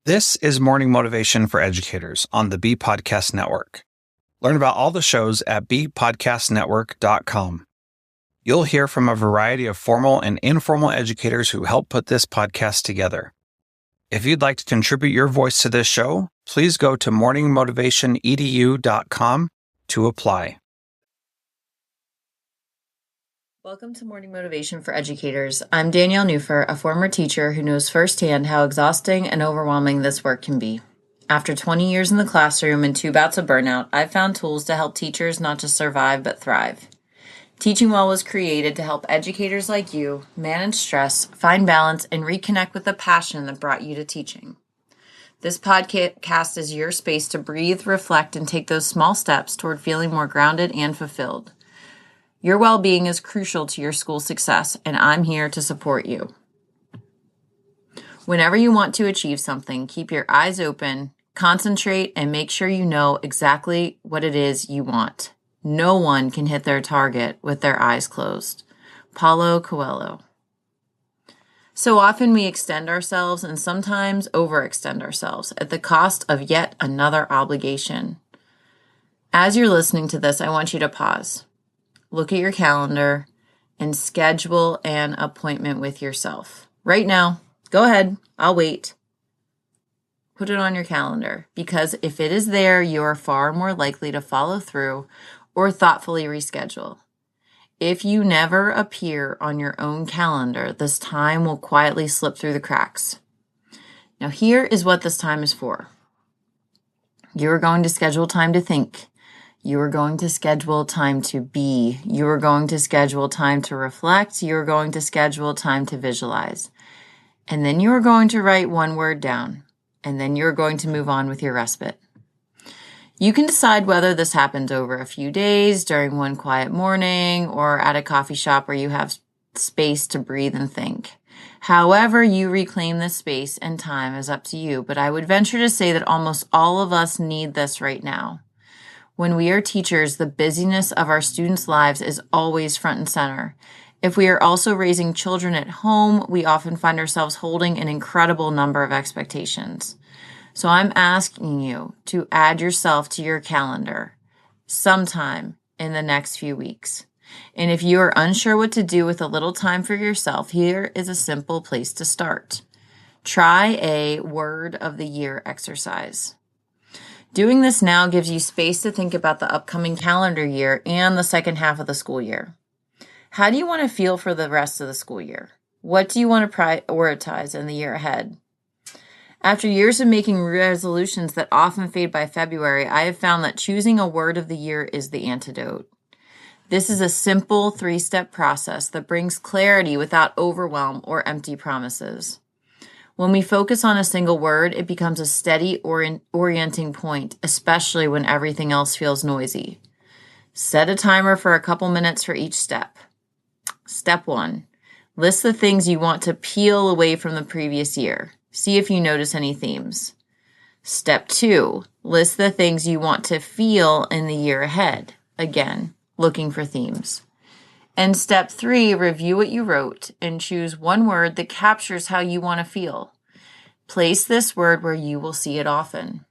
This is Morning Motivation for Educators on the Bee Podcast Network. Learn about all the shows at beepodcastnetwork.com. You'll hear from a variety of formal and informal educators who help put this podcast together. If you'd like to contribute your voice to this show, please go to morningmotivationedu.com to apply. Welcome to Morning Motivation for Educators. I'm Danielle Nuhfer, a former teacher who knows firsthand how exhausting and overwhelming this work can be. After 20 years in the classroom and 2 bouts of burnout, I've found tools to help teachers not just survive but thrive. Teaching Well was created to help educators like you manage stress, find balance, and reconnect with the passion that brought you to teaching. This podcast is your space to breathe, reflect, and take those small steps toward feeling more grounded and fulfilled. Your well-being is crucial to your school success, and I'm here to support you. Whenever you want to achieve something, keep your eyes open, concentrate, and make sure you know exactly what it is you want. No one can hit their target with their eyes closed. Paulo Coelho. So often we extend ourselves and sometimes overextend ourselves at the cost of yet another obligation. As you're listening to this, I want you to pause. Look at your calendar and schedule an appointment with yourself. Right now, go ahead, I'll wait. Put it on your calendar because if it is there, you are far more likely to follow through or thoughtfully reschedule. If you never appear on your own calendar, this time will quietly slip through the cracks. Now, here is what this time is for. You are going to schedule time to think. You are going to schedule time to be. You are going to schedule time to reflect. You are going to schedule time to visualize. And then you are going to write one word down. And then you're going to move on with your respite. You can decide whether this happens over a few days, during one quiet morning, or at a coffee shop where you have space to breathe and think. However you reclaim this space and time is up to you, but I would venture to say that almost all of us need this right now. When we are teachers, the busyness of our students' lives is always front and center. If we are also raising children at home, we often find ourselves holding an incredible number of expectations. So I'm asking you to add yourself to your calendar sometime in the next few weeks. And if you are unsure what to do with a little time for yourself, here is a simple place to start. Try a word of the year exercise. Doing this now gives you space to think about the upcoming calendar year and the second half of the school year. How do you want to feel for the rest of the school year? What do you want to prioritize in the year ahead? After years of making resolutions that often fade by February, I have found that choosing a word of the year is the antidote. This is a simple 3-step process that brings clarity without overwhelm or empty promises. When we focus on a single word, it becomes a steady orienting point, especially when everything else feels noisy. Set a timer for a couple minutes for each step. Step 1. List the things you want to peel away from the previous year. See if you notice any themes. Step 2. List the things you want to feel in the year ahead. Again, looking for themes. And step 3, review what you wrote and choose one word that captures how you want to feel. Place this word where you will see it often.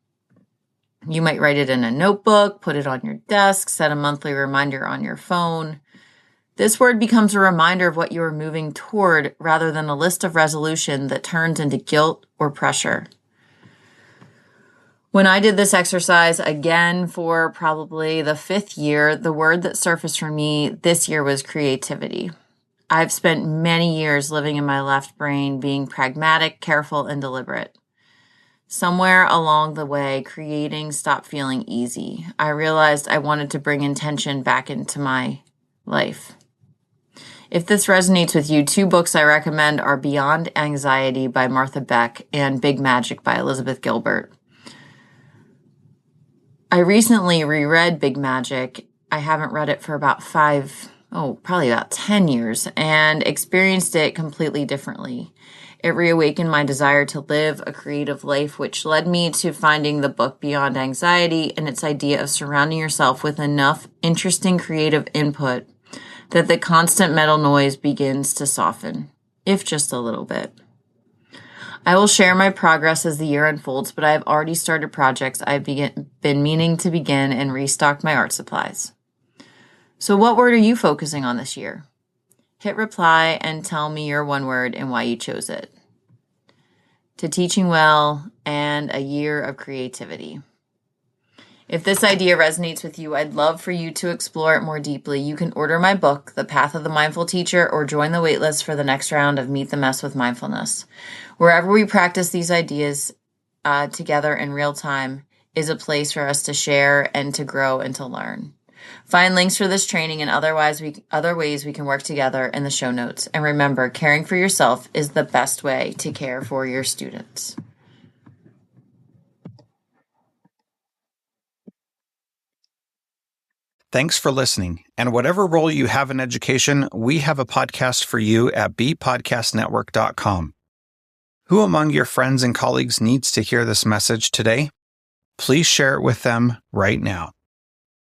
You might write it in a notebook, put it on your desk, set a monthly reminder on your phone. This word becomes a reminder of what you are moving toward rather than a list of resolution that turns into guilt or pressure. When I did this exercise again for probably the 5th year, the word that surfaced for me this year was creativity. I've spent many years living in my left brain, being pragmatic, careful, and deliberate. Somewhere along the way, creating stopped feeling easy. I realized I wanted to bring intention back into my life. If this resonates with you, 2 books I recommend are Beyond Anxiety by Martha Beck and Big Magic by Elizabeth Gilbert. I recently reread Big Magic. I haven't read it for about probably about 10 years and experienced it completely differently. It reawakened my desire to live a creative life, which led me to finding the book Beyond Anxiety and its idea of surrounding yourself with enough interesting creative input that the constant mental noise begins to soften, if just a little bit. I will share my progress as the year unfolds, but I have already started projects I've been meaning to begin and restocked my art supplies. So what word are you focusing on this year? Hit reply and tell me your one word and why you chose it. To teaching well and a year of creativity. If this idea resonates with you, I'd love for you to explore it more deeply. You can order my book, The Path of the Mindful Teacher, or join the waitlist for the next round of Meet the Mess with Mindfulness. Wherever we practice these ideas together in real time is a place for us to share and to grow and to learn. Find links for this training and other ways we can work together in the show notes. And remember, caring for yourself is the best way to care for your students. Thanks for listening. And whatever role you have in education, we have a podcast for you at bpodcastnetwork.com. Who among your friends and colleagues needs to hear this message today? Please share it with them right now.